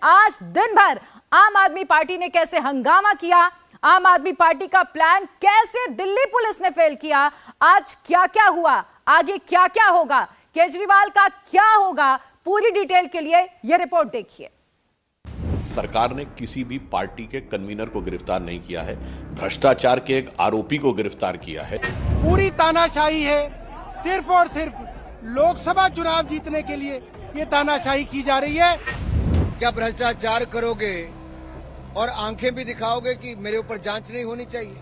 आज दिन भर आम आदमी पार्टी ने कैसे हंगामा किया, आम आदमी पार्टी का प्लान कैसे दिल्ली पुलिस ने फेल किया, आज क्या क्या हुआ, आगे क्या क्या होगा, केजरीवाल का क्या होगा, पूरी डिटेल के लिए यह रिपोर्ट देखिए। सरकार ने किसी भी पार्टी के कन्वीनर को गिरफ्तार नहीं किया है, भ्रष्टाचार के एक आरोपी को गिरफ्तार किया है। पूरी तानाशाही है, सिर्फ और सिर्फ लोकसभा चुनाव जीतने के लिए ये तानाशाही की जा रही है। क्या भ्रष्टाचार करोगे और आंखें भी दिखाओगे कि मेरे ऊपर जांच नहीं होनी चाहिए?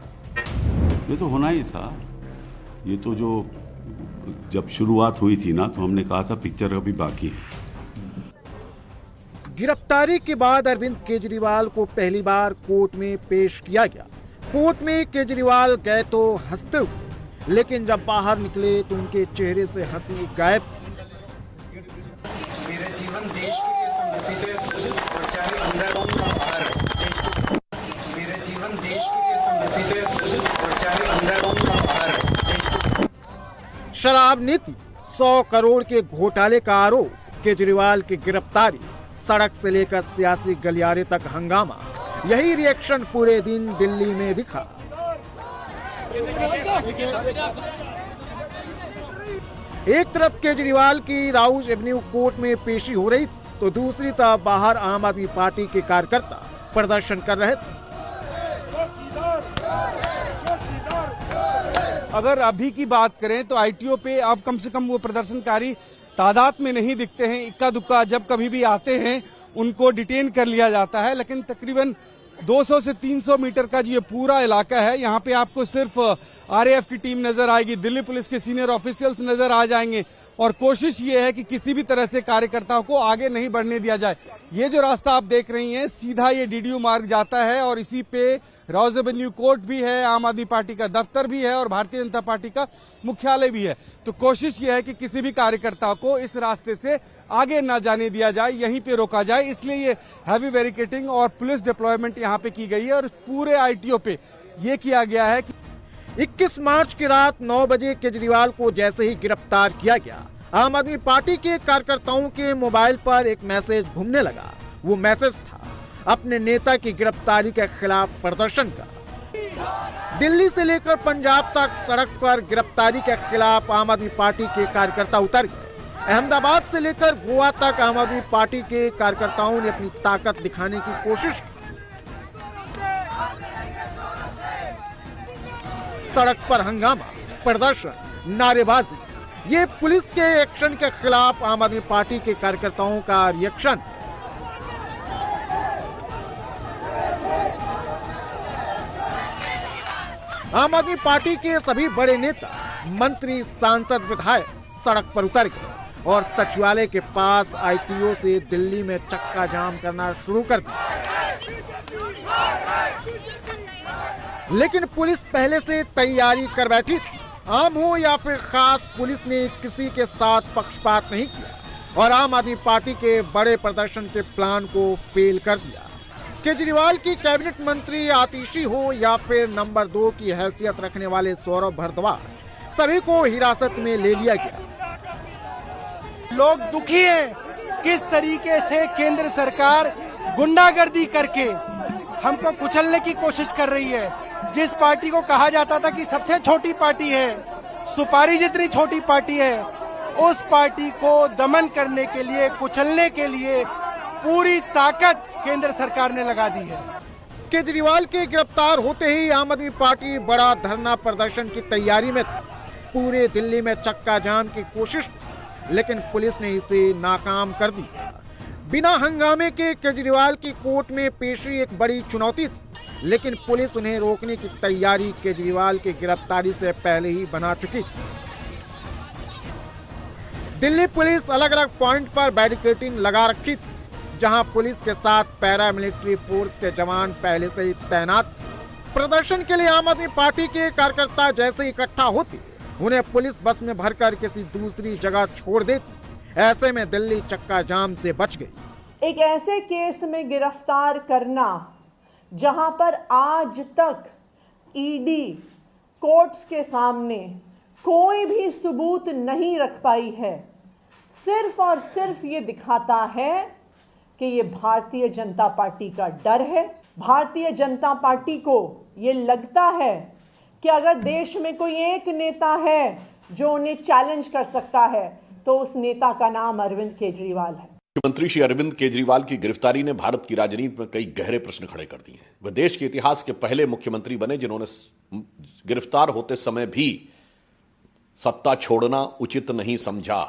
ये तो होना ही था। ये तो जो जब शुरुआत हुई थी ना, तो हमने कहा था पिक्चर अभी बाकी है। गिरफ्तारी के बाद अरविंद केजरीवाल को पहली बार कोर्ट में पेश किया गया। कोर्ट में केजरीवाल गए तो हंसते हुए, लेकिन जब बाहर निकले तो उनके चेहरे से हंसी गायब थी। मेरा जीवन देश के लिए समर्पित है और चाहे अंदर हो या बाहर। मेरा जीवन देश के लिए समर्पित है और चाहे अंदर हो या बाहर। शराब नीति, 100 करोड़ के घोटाले का आरोप, केजरीवाल की गिरफ्तारी, सड़क से लेकर सियासी गलियारे तक हंगामा, यही रिएक्शन पूरे दिन दिल्ली में दिखा। एक तरफ केजरीवाल की राउज एवेन्यू कोर्ट में पेशी हो रही थी, तो दूसरी तरफ बाहर आम आदमी पार्टी के कार्यकर्ता प्रदर्शन कर रहे थे। अगर अभी की बात करें तो आईटीओ पे अब कम से कम वो प्रदर्शनकारी तादाद में नहीं दिखते हैं। इक्का दुक्का जब कभी भी आते हैं उनको डिटेन कर लिया जाता है, लेकिन तकरीबन 200 से 300 मीटर का ये पूरा इलाका है। यहाँ पे आपको सिर्फ आरएएफ की टीम नजर आएगी, दिल्ली पुलिस के सीनियर ऑफिशियल्स नजर आ जाएंगे और कोशिश ये है कि किसी भी तरह से कार्यकर्ताओं को आगे नहीं बढ़ने दिया जाए। ये जो रास्ता आप देख रही हैं, सीधा ये डीडीयू मार्ग जाता है और इसी पे राउज एवेन्यू कोर्ट भी है, आम आदमी पार्टी का दफ्तर भी है और भारतीय जनता पार्टी का मुख्यालय भी है। तो कोशिश ये है कि किसी भी कार्यकर्ता को इस रास्ते से आगे न जाने दिया जाए, यहीं पे रोका जाए। इसलिए ये हैवी बैरिकेडिंग और पुलिस डिप्लॉयमेंट यहाँ पे की गई है और पूरे आईटीओ पे ये किया गया है कि 21 मार्च की रात 9 बजे केजरीवाल को जैसे ही गिरफ्तार किया गया, आम आदमी पार्टी के कार्यकर्ताओं के मोबाइल पर एक मैसेज घूमने लगा। वो मैसेज था अपने नेता की गिरफ्तारी के खिलाफ प्रदर्शन का। दिल्ली से लेकर पंजाब तक सड़क पर गिरफ्तारी के खिलाफ आम आदमी पार्टी के कार्यकर्ता उतर गए। अहमदाबाद से लेकर गोवा तक आम आदमी पार्टी के कार्यकर्ताओं ने अपनी ताकत दिखाने की कोशिश की। सड़क पर हंगामा, प्रदर्शन, नारेबाजी, ये पुलिस के एक्शन के खिलाफ आम आदमी पार्टी के कार्यकर्ताओं का रिएक्शन। आम आदमी पार्टी के सभी बड़े नेता, मंत्री, सांसद, विधायक सड़क पर उतर गए और सचिवालय के पास आईटीओ से दिल्ली में चक्का जाम करना शुरू कर दिया। लेकिन पुलिस पहले से तैयारी कर बैठी थी। आम हो या फिर खास, पुलिस ने किसी के साथ पक्षपात नहीं किया और आम आदमी पार्टी के बड़े प्रदर्शन के प्लान को फेल कर दिया। केजरीवाल की कैबिनेट मंत्री आतिशी हो या फिर नंबर 2 की हैसियत रखने वाले सौरभ भारद्वाज, सभी को हिरासत में ले लिया गया। लोग दुखी हैं किस तरीके से केंद्र सरकार गुंडागर्दी करके हमको कुचलने की कोशिश कर रही है। जिस पार्टी को कहा जाता था कि सबसे छोटी पार्टी है, सुपारी जितनी छोटी पार्टी है, उस पार्टी को दमन करने के लिए, कुचलने के लिए पूरी ताकत केंद्र सरकार ने लगा दी है। केजरीवाल के गिरफ्तार होते ही आम आदमी पार्टी बड़ा धरना प्रदर्शन की तैयारी में थी। पूरे दिल्ली में चक्का जाम की कोशिश थी, लेकिन पुलिस ने इसे नाकाम कर दिया। बिना हंगामे के केजरीवाल की कोर्ट में पेशी एक बड़ी चुनौती थी, लेकिन पुलिस उन्हें रोकने की तैयारी केजरीवाल की गिरफ्तारी से पहले ही बना चुकी थी। दिल्ली पुलिस अलग अलग पॉइंट पर बैरिकेडिंग लगा रखी थी, जहां पुलिस के साथ पैरामिलिट्री फोर्स के जवान पहले से ही तैनात थे। प्रदर्शन के लिए आम आदमी पार्टी के कार्यकर्ता जैसे इकट्ठा होते, उन्हें पुलिस बस में भरकर किसी दूसरी जगह छोड़ देती। ऐसे में दिल्ली चक्का जाम से बच गई। एक ऐसे केस में गिरफ्तार करना जहां पर आज तक ईडी कोर्ट्स के सामने कोई भी सबूत नहीं रख पाई है, सिर्फ और सिर्फ ये दिखाता है कि ये भारतीय जनता पार्टी का डर है। भारतीय जनता पार्टी को ये लगता है कि अगर देश में कोई एक नेता है जो उन्हें चैलेंज कर सकता है तो उस नेता का नाम अरविंद केजरीवाल है। मुख्यमंत्री श्री अरविंद केजरीवाल की गिरफ्तारी ने भारत की राजनीति में कई गहरे प्रश्न खड़े कर दिए हैं। वह देश के इतिहास के पहले मुख्यमंत्री बने जिन्होंने गिरफ्तार होते समय भी सत्ता छोड़ना उचित नहीं समझा,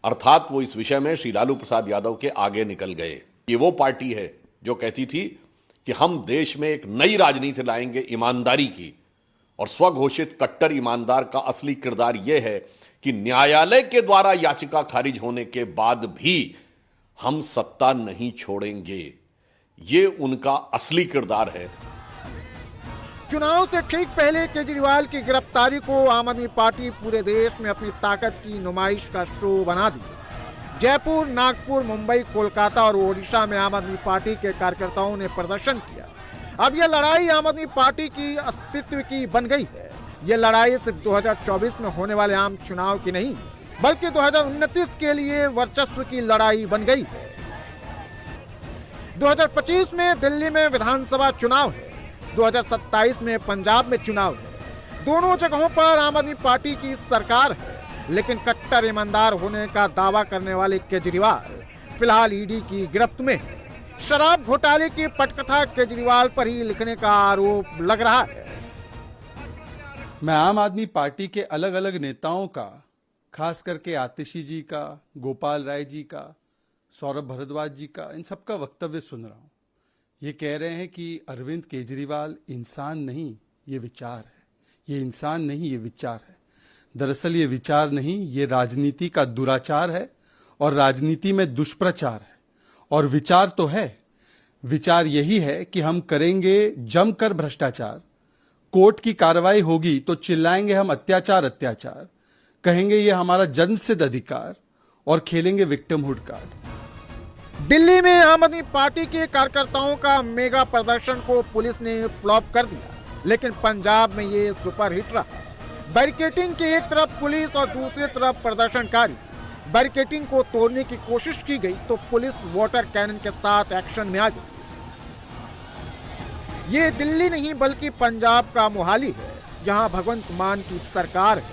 अर्थात वो इस विषय में श्री लालू प्रसाद यादव के आगे निकल गए। ये वो पार्टी है जो कहती थी कि हम देश में एक नई राजनीति लाएंगे ईमानदारी की, और स्वघोषित कट्टर ईमानदार का असली किरदार यह है कि न्यायालय के द्वारा याचिका खारिज होने के बाद भी हम सत्ता नहीं छोड़ेंगे। ये उनका असली किरदार है। चुनाव से ठीक पहले केजरीवाल की गिरफ्तारी को आम आदमी पार्टी पूरे देश में अपनी ताकत की नुमाइश का शो बना दी। जयपुर, नागपुर, मुंबई, कोलकाता और ओडिशा में आम आदमी पार्टी के कार्यकर्ताओं ने प्रदर्शन किया। अब यह लड़ाई आम आदमी पार्टी की अस्तित्व की बन गई है। यह लड़ाई सिर्फ 2024 में होने वाले आम चुनाव की नहीं, बल्कि 2029 के लिए वर्चस्व की लड़ाई बन गई है। 2025 में दिल्ली में विधानसभा चुनाव है, 2027 में पंजाब में चुनाव है। दोनों जगहों पर आम आदमी पार्टी की सरकार है, लेकिन कट्टर ईमानदार होने का दावा करने वाले केजरीवाल फिलहाल ईडी की गिरफ्त में है। शराब घोटाले की पटकथा केजरीवाल पर ही लिखने का आरोप लग रहा है। मैं आम आदमी पार्टी के अलग अलग नेताओं का, खास करके आतिशी जी का, गोपाल राय जी का, सौरभ भारद्वाज जी का, इन सबका वक्तव्य सुन रहा हूं। ये कह रहे हैं कि अरविंद केजरीवाल इंसान नहीं, ये विचार है। ये इंसान नहीं, ये विचार है। दरअसल ये विचार नहीं, ये राजनीति का दुराचार है और राजनीति में दुष्प्रचार है। और विचार तो है, विचार यही है कि हम करेंगे जमकर भ्रष्टाचार, कोर्ट की कार्रवाई होगी तो चिल्लाएंगे हम अत्याचार अत्याचार, कहेंगे ये हमारा जन्मसिद्ध अधिकार, और खेलेंगे विक्टिमहुड कार्ड। दिल्ली में आम आदमी पार्टी के कार्यकर्ताओं का मेगा प्रदर्शन को पुलिस ने फ्लॉप कर दिया, लेकिन पंजाब में ये सुपरहिट रहा। बैरिकेडिंग की एक तरफ पुलिस और दूसरी तरफ प्रदर्शनकारी। बैरिकेडिंग को तोड़ने की कोशिश की गई तो पुलिस वाटर कैनन के साथ एक्शन में आ गई। ये दिल्ली नहीं बल्कि पंजाब का मोहाली है, जहां भगवंत मान की सरकार है।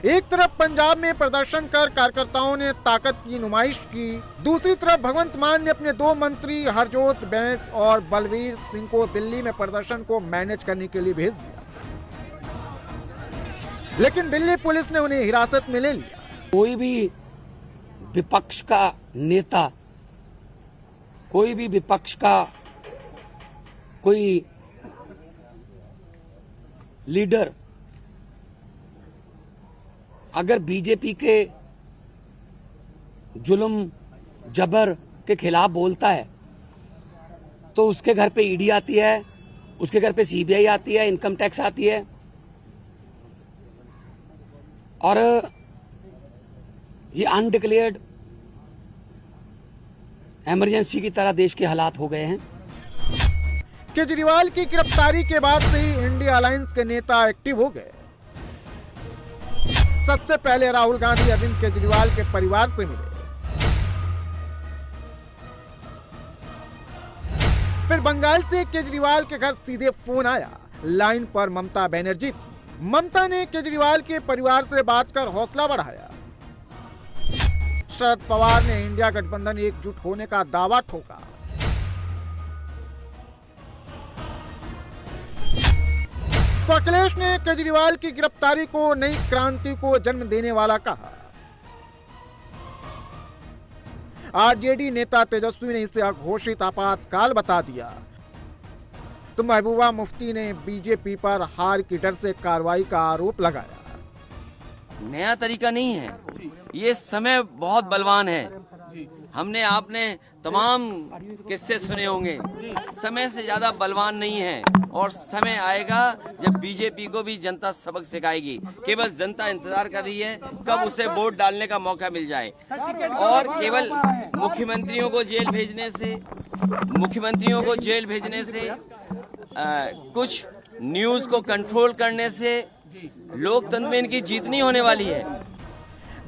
एक तरफ पंजाब में प्रदर्शन कर कार्यकर्ताओं ने ताकत की नुमाइश की, दूसरी तरफ भगवंत मान ने अपने 2 मंत्री हरजोत बैंस और बलवीर सिंह को दिल्ली में प्रदर्शन को मैनेज करने के लिए भेज दिया, लेकिन दिल्ली पुलिस ने उन्हें हिरासत में ले लिया। कोई भी विपक्ष का नेता, कोई भी विपक्ष का कोई लीडर अगर बीजेपी के जुल्म जबर के खिलाफ बोलता है तो उसके घर पे ईडी आती है, उसके घर पे सीबीआई आती है, इनकम टैक्स आती है, और ये अनडिक्लेयर्ड इमरजेंसी की तरह देश के हालात हो गए हैं। केजरीवाल की गिरफ्तारी के बाद से ही इंडिया अलायंस के नेता एक्टिव हो गए। सबसे पहले राहुल गांधी अरविंद केजरीवाल के परिवार से मिले, फिर बंगाल से केजरीवाल के घर सीधे फोन आया। लाइन पर ममता बनर्जी थी। ममता ने केजरीवाल के परिवार से बात कर हौसला बढ़ाया। शरद पवार ने इंडिया गठबंधन एकजुट होने का दावा ठोका। तो अखिलेश ने केजरीवाल की गिरफ्तारी को नई क्रांति को जन्म देने वाला कहा। आरजेडी नेता तेजस्वी ने इसे अघोषित आपातकाल बता दिया। तो महबूबा मुफ्ती ने बीजेपी पर हार की डर से कार्रवाई का आरोप लगाया। नया तरीका नहीं है, ये समय बहुत बलवान है। हमने आपने तमाम किस्से सुने होंगे, समय से ज्यादा बलवान नहीं है, और समय आएगा जब बीजेपी को भी जनता सबक सिखाएगी। केवल जनता इंतजार कर रही है कब उसे वोट डालने का मौका मिल जाए, और केवल मुख्यमंत्रियों को जेल भेजने से कुछ न्यूज को कंट्रोल करने से लोकतंत्र में इनकी जीत नहीं होने वाली है।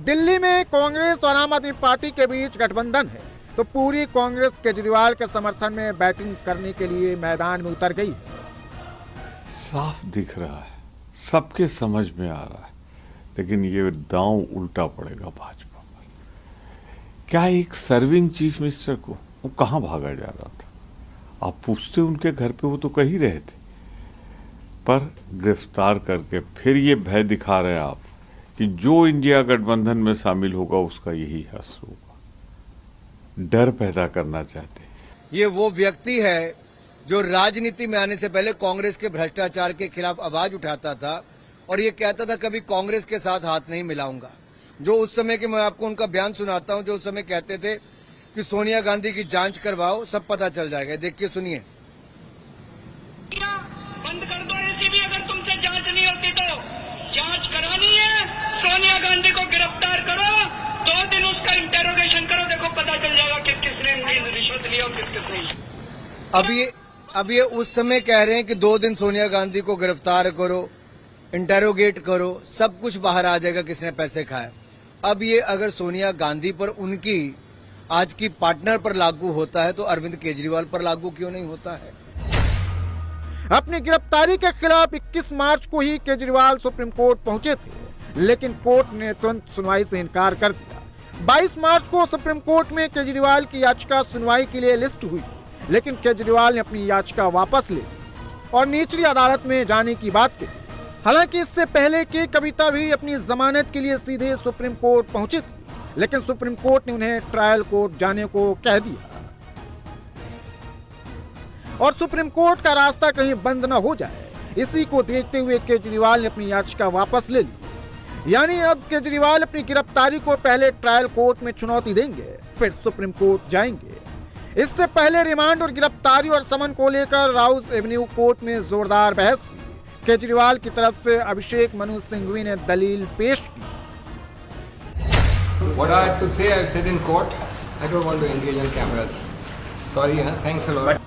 दिल्ली में कांग्रेस और आम आदमी पार्टी के बीच गठबंधन है, तो पूरी कांग्रेस केजरीवाल के समर्थन में बैटिंग करने के लिए मैदान में उतर गई। साफ दिख रहा है, सबके समझ में आ रहा है, लेकिन ये दांव उल्टा पड़ेगा भाजपा पर। क्या एक सर्विंग चीफ मिनिस्टर को वो कहां भागा जा रहा था? आप पूछते उनके घर पे, वो तो कहीं रहे थे, पर गिरफ्तार करके फिर ये भय दिखा रहे हैं आप कि जो इंडिया गठबंधन में शामिल होगा उसका यही हश्र होगा। डर पैदा करना चाहते हैं। ये वो व्यक्ति है जो राजनीति में आने से पहले कांग्रेस के भ्रष्टाचार के खिलाफ आवाज उठाता था और ये कहता था कभी कांग्रेस के साथ हाथ नहीं मिलाऊंगा। जो उस समय के, मैं आपको उनका बयान सुनाता हूं, जो उस समय कहते थे कि सोनिया गांधी की जांच करवाओ, सब पता चल जाएगा। देखिए, सुनिए। बंद कर दो एसीबी, अगर तुमसे जांच नहीं होती तो जांच करानी है, सोनिया गांधी को गिरफ्तार करो, 2 दिन उसका इंटेरोगेशन करो, देखो पता चल जाएगा कि किसने रिश्वत लिया और किसने। अब ये उस समय कह रहे हैं कि 2 दिन सोनिया गांधी को गिरफ्तार करो, इंटेरोगेट करो, सब कुछ बाहर आ जाएगा किसने पैसे खाए। अब ये अगर सोनिया गांधी पर, उनकी आज की पार्टनर पर लागू होता है तो अरविंद केजरीवाल पर लागू क्यों नहीं होता है? अपनी गिरफ्तारी के खिलाफ 21 मार्च को ही केजरीवाल सुप्रीम कोर्ट पहुंचे थे, लेकिन कोर्ट ने तुरंत सुनवाई से इनकार कर दिया। 22 मार्च को सुप्रीम कोर्ट में केजरीवाल की याचिका सुनवाई के लिए लिस्ट हुई, लेकिन केजरीवाल ने अपनी याचिका वापस ले ली और निचली अदालत में जाने की बात की। हालांकि इससे पहले कि कविता भी अपनी जमानत के लिए सीधे सुप्रीम कोर्ट पहुंची थी, लेकिन सुप्रीम कोर्ट ने उन्हें ट्रायल कोर्ट जाने को कह दिया और सुप्रीम कोर्ट का रास्ता कहीं बंद न हो जाए, इसी को देखते हुए केजरीवाल ने अपनी याचिका वापस ले ली। यानी अब केजरीवाल अपनी गिरफ्तारी को पहले ट्रायल कोर्ट में चुनौती देंगे, फिर सुप्रीम कोर्ट जाएंगे। इससे पहले रिमांड और गिरफ्तारी और समन को लेकर राउस एवेन्यू कोर्ट में जोरदार बहस हुई। केजरीवाल की तरफ से अभिषेक मनु सिंघवी ने दलील पेश की। What I have to say, I've said in court. I don't want to engage on cameras. Sorry, thanks a lot.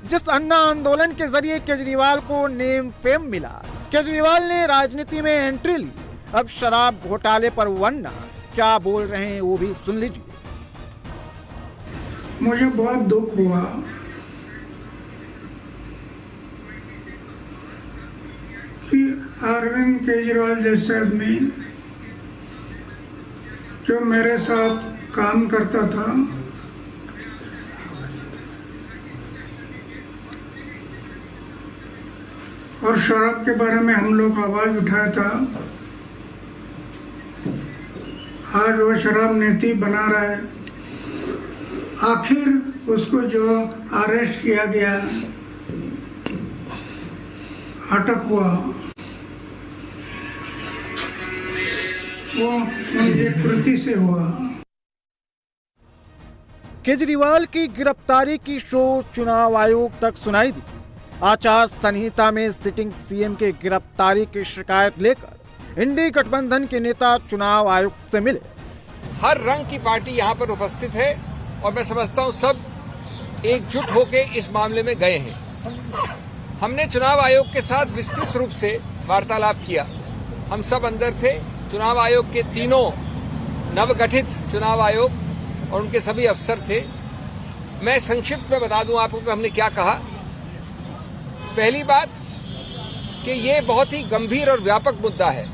जिस अन्ना आंदोलन के जरिए केजरीवाल को नेम फेम मिला, केजरीवाल ने राजनीति में एंट्री ली। अब शराब घोटाले पर वन्ना क्या बोल रहे हैं वो भी सुन लीजिए। मुझे बहुत दुख हुआ कि अरविंद केजरीवाल जैसे आदमी जो मेरे साथ काम करता था, और शराब के बारे में हम लोग आवाज उठाया था, आज वो शराब नीति बना रहा है। आखिर उसको जो अरेस्ट किया गया, अटक हुआ, वो उनकी कृति से हुआ। केजरीवाल की गिरफ्तारी की शो चुनाव आयोग तक सुनाई दी। आचार संहिता में सिटिंग सीएम के गिरफ्तारी की शिकायत लेकर इंडी गठबंधन के नेता चुनाव आयुक्त से मिले। हर रंग की पार्टी यहाँ पर उपस्थित है और मैं समझता हूँ सब एकजुट होकर इस मामले में गए हैं। हमने चुनाव आयोग के साथ विस्तृत रूप से वार्तालाप किया। हम सब अंदर थे। चुनाव आयोग के तीनों नवगठित चुनाव आयोग और उनके सभी अफसर थे। मैं संक्षिप्त में बता दूं आपको कि हमने क्या कहा। पहली बात कि ये बहुत ही गंभीर और व्यापक मुद्दा है।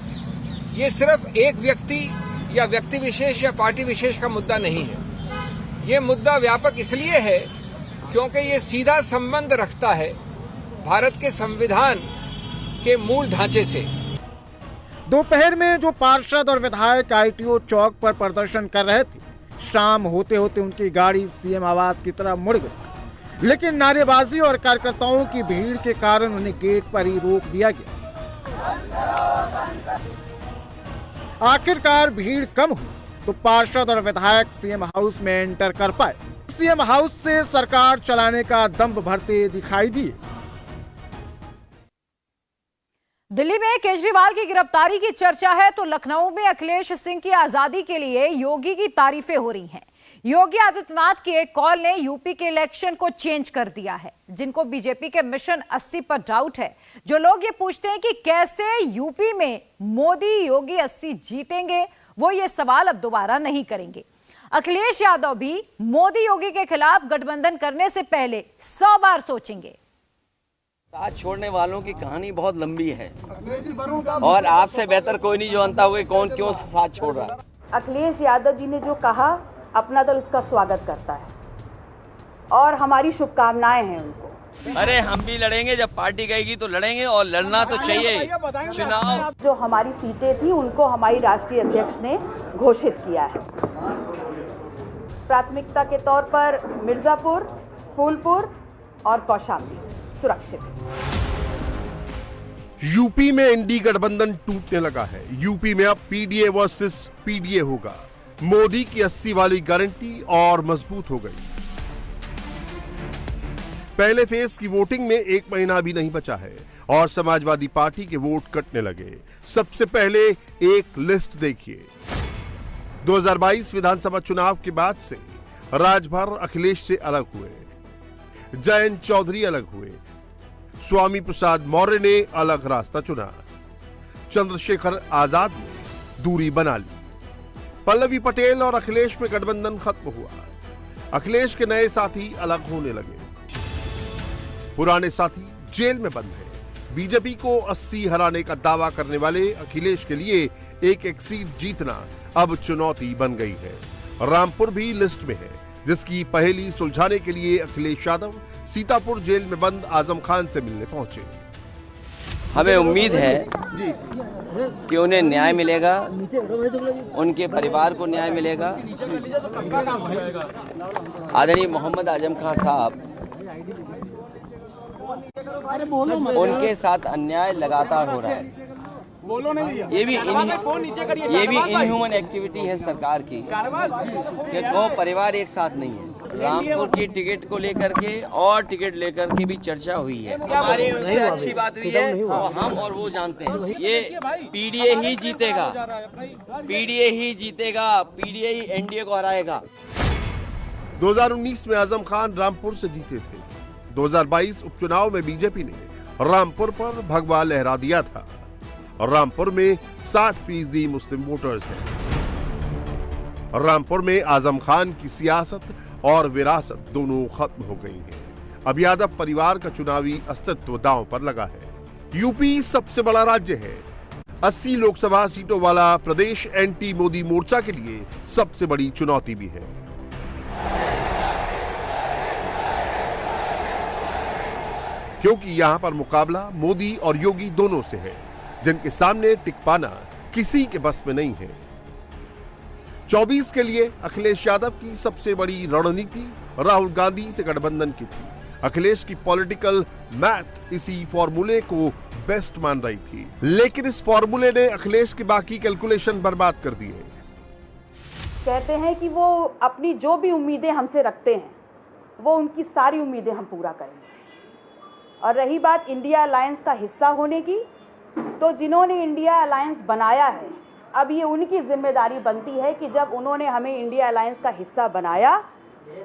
ये सिर्फ एक व्यक्ति या व्यक्ति विशेष या पार्टी विशेष का मुद्दा नहीं है। ये मुद्दा व्यापक इसलिए है क्योंकि ये सीधा संबंध रखता है भारत के संविधान के मूल ढांचे से। दोपहर में जो पार्षद और विधायक आईटीओ चौक पर प्रदर्शन कर रहे थे, शाम होते होते उनकी गाड़ी सीएम आवास की तरफ मुड़ गई, लेकिन नारेबाजी और कार्यकर्ताओं की भीड़ के कारण उन्हें गेट पर ही रोक दिया गया। आखिरकार भीड़ कम हुई तो पार्षद और विधायक सीएम हाउस में एंटर कर पाए। सीएम हाउस से सरकार चलाने का दंभ भरते दिखाई दिए। दिल्ली में केजरीवाल की गिरफ्तारी की चर्चा है तो लखनऊ में अखिलेश सिंह की आजादी के लिए योगी की तारीफें हो रही हैं। योगी आदित्यनाथ के एक कॉल ने यूपी के इलेक्शन को चेंज कर दिया है। जिनको बीजेपी के मिशन 80 पर डाउट है, जो लोग ये पूछते हैं कि कैसे यूपी में मोदी योगी 80 जीतेंगे, वो ये सवाल अब दोबारा नहीं करेंगे। अखिलेश यादव भी मोदी योगी के खिलाफ गठबंधन करने से पहले 100 बार सोचेंगे। साथ छोड़ने वालों की कहानी बहुत लंबी है और आपसे बेहतर कोई नहीं जानता हुए कौन क्यों साथ छोड़ रहा है। अखिलेश यादव जी ने जो कहा, अपना दल उसका स्वागत करता है और हमारी शुभकामनाएं हैं उनको। अरे हम भी लड़ेंगे, जब पार्टी कहेगी तो लड़ेंगे और लड़ना तो चाहिए। चुनाव जो हमारी सीटें थी उनको हमारी राष्ट्रीय अध्यक्ष ने घोषित किया है। प्राथमिकता के तौर पर मिर्जापुर, फूलपुर और कौशाम्बी सुरक्षित। यूपी में इंडी गठबंधन टूटने लगा है। यूपी में अब पीडीए वर्सेस पीडीए होगा। मोदी की 80 वाली गारंटी और मजबूत हो गई। पहले फेज की वोटिंग में 1 महीना भी नहीं बचा है और समाजवादी पार्टी के वोट कटने लगे। सबसे पहले एक लिस्ट देखिए। 2022 विधानसभा चुनाव के बाद से राजभर अखिलेश से अलग हुए, जयंत चौधरी अलग हुए, स्वामी प्रसाद मौर्य ने अलग रास्ता चुना, चंद्रशेखर आजाद ने दूरी बना ली, पल्लवी पटेल और अखिलेश में गठबंधन खत्म हुआ। अखिलेश के नए साथी अलग होने लगे, पुराने साथी जेल में बंद हैं। बीजेपी को 80 हराने का दावा करने वाले अखिलेश के लिए एक सीट जीतना अब चुनौती बन गई है। रामपुर भी लिस्ट में है, जिसकी पहेली सुलझाने के लिए अखिलेश यादव सीतापुर जेल में बंद आजम खान से मिलने पहुंचे। हमें उम्मीद है कि उन्हें न्याय मिलेगा, उनके परिवार को न्याय मिलेगा। आदरणीय मोहम्मद आजम खान साहब, उनके साथ अन्याय लगातार हो रहा है। ये भी इनह्यूमन एक्टिविटी है सरकार की कि दो परिवार एक साथ नहीं है। रामपुर की टिकट को लेकर के और टिकट लेकर के भी चर्चा हुई है। हमारी उनसे अच्छी बात हुई है, वो हम और वो जानते हैं। ये पीडीए ही जीतेगा, पीडीए ही जीतेगा, पीडीए ही एनडीए को हराएगा। 2019 में आजम खान रामपुर से जीते थे। 2022 उपचुनाव में बीजेपी ने रामपुर पर भगवा लहरा दिया था और रामपुर में 60% मुस्लिम वोटर्स हैं। रामपुर में आजम खान की सियासत और विरासत दोनों खत्म हो गई हैं। अब यादव परिवार का चुनावी अस्तित्व दांव पर लगा है। यूपी सबसे बड़ा राज्य है। 80 लोकसभा सीटों वाला प्रदेश एंटी मोदी मोर्चा के लिए सबसे बड़ी चुनौती भी है। क्योंकि यहां पर मुकाबला मोदी और योगी दोनों से है, जिनके सामने टिक पाना किसी के बस में नहीं है। 24 के लिए अखिलेश यादव की सबसे बड़ी रणनीति राहुल गांधी से गठबंधन की थी। अखिलेश की पॉलिटिकल मैथ इसी फॉर्मूले को बेस्ट मान रही थी, लेकिन इस फॉर्मूले ने अखिलेश की बाकी कैलकुलेशन बर्बाद कर दिए। कहते हैं कि वो अपनी जो भी उम्मीदें हमसे रखते हैं, वो उनकी सारी उम्मीदें हम पूरा करेंगे। और रही बात इंडिया अलायंस का हिस्सा होने की, तो जिन्होंने इंडिया अलायंस बनाया है, अब ये उनकी जिम्मेदारी बनती है कि जब उन्होंने हमें इंडिया अलायंस का हिस्सा बनाया,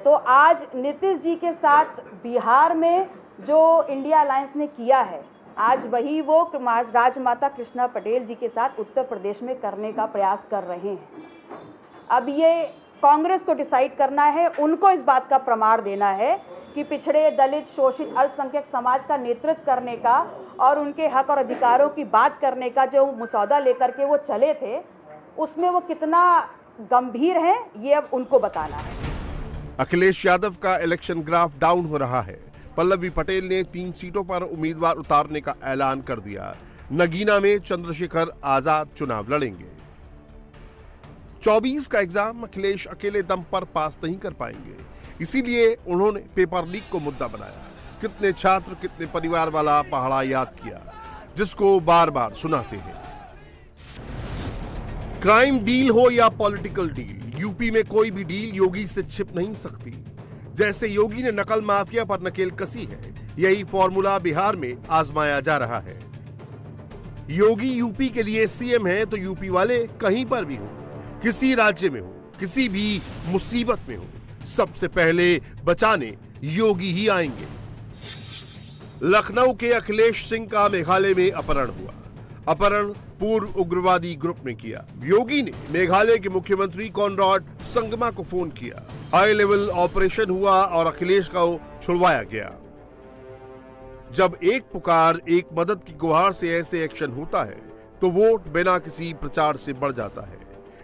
तो आज नीतीश जी के साथ बिहार में जो इंडिया अलायंस ने किया है, आज वही वो राजमाता कृष्णा पटेल जी के साथ उत्तर प्रदेश में करने का प्रयास कर रहे हैं। अब ये कांग्रेस को डिसाइड करना है, उनको इस बात का प्रमाण देना है कि पिछड़े, दलित, शोषित, अल्पसंख्यक समाज का नेतृत्व करने का और उनके हक और अधिकारों की बात करने का जो मसौदा लेकर के वो चले थे, उसमें वो कितना गंभीर हैं, ये अब उनको बताना है। अखिलेश यादव का इलेक्शन ग्राफ डाउन हो रहा है। पल्लवी पटेल ने 3 सीटों पर उम्मीदवार उतारने का ऐलान कर दिया। नगीना में चंद्रशेखर आजाद चुनाव लड़ेंगे। 24 का एग्जाम अखिलेश अकेले दम पर पास नहीं कर पाएंगे, इसीलिए उन्होंने पेपर लीक को मुद्दा बनाया। कितने छात्र, कितने परिवार वाला पहाड़ा याद किया, जिसको बार बार सुनाते हैं। क्राइम डील हो या पॉलिटिकल डील, यूपी में कोई भी डील योगी से छिप नहीं सकती। जैसे योगी ने नकल माफिया पर नकेल कसी है, यही फॉर्मूला बिहार में आजमाया जा रहा है। योगी यूपी के लिए सीएम है, तो यूपी वाले कहीं पर भी हो, किसी राज्य में हो, किसी भी मुसीबत में हो, सबसे पहले बचाने योगी ही आएंगे। लखनऊ के अखिलेश सिंह का मेघालय में अपहरण हुआ। अपहरण पूर्व उग्रवादी ग्रुप ने किया। योगी ने मेघालय के मुख्यमंत्री कॉनराड संगमा को फोन किया। हाई लेवल ऑपरेशन हुआ और अखिलेश को छुड़वाया गया। जब एक पुकार, एक मदद की गुहार से ऐसे एक्शन होता है तो वोट बिना किसी प्रचार से बढ़ जाता है।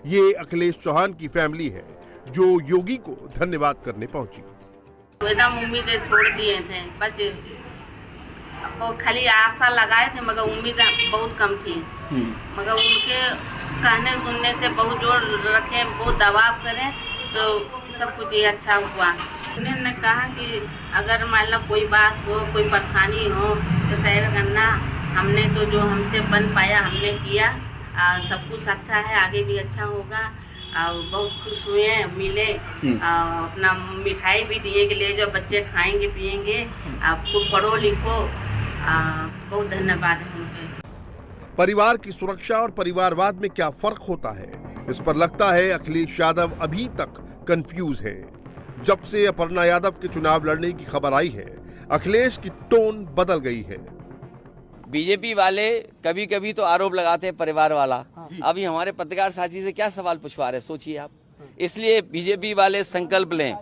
ये अखिलेश चौहान की फैमिली है जो योगी को धन्यवाद करने पहुंची। एकदम उम्मीदें छोड़ दिए थे, बस वो खाली आशा लगाए थे, मगर उम्मीद बहुत कम थी। मगर उनके कहने सुनने से बहुत जोर रखे, बहुत दबाव करें तो सब कुछ ये अच्छा हुआ। उन्होंने कहा कि अगर मान लो कोई बात हो, कोई परेशानी हो तो शेयर करना। हमने तो जो हमसे बन पाया हमने किया, सब कुछ अच्छा है, आगे भी अच्छा होगा। बहुत खुश हुए, मिले, अपना मिठाई भी दिए कि ले जो बच्चे खाएंगे पिएंगे, आपको पढ़ो लिखो। बहुत धन्यवाद है उनके। परिवार की सुरक्षा और परिवारवाद में क्या फर्क होता है, इस पर लगता है अखिलेश यादव अभी तक कंफ्यूज है। जब से अपर्णा यादव के चुनाव लड़ने की खबर आई है, अखिलेश की टोन बदल गई है। बीजेपी वाले कभी कभी तो आरोप लगाते हैं परिवार वाला। अभी हमारे पत्रकार साथी से क्या सवाल पूछवा रहे, सोचिए आप। इसलिए बीजेपी वाले संकल्प लें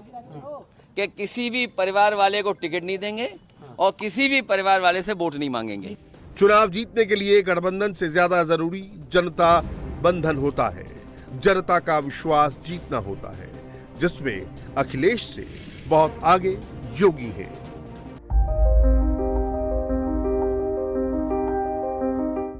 कि किसी भी परिवार वाले को टिकट नहीं देंगे और किसी भी परिवार वाले से वोट नहीं मांगेंगे। चुनाव जीतने के लिए गठबंधन से ज्यादा जरूरी जनता बंधन होता है। जनता का विश्वास जीतना होता है, जिसमें अखिलेश से बहुत आगे योगी है।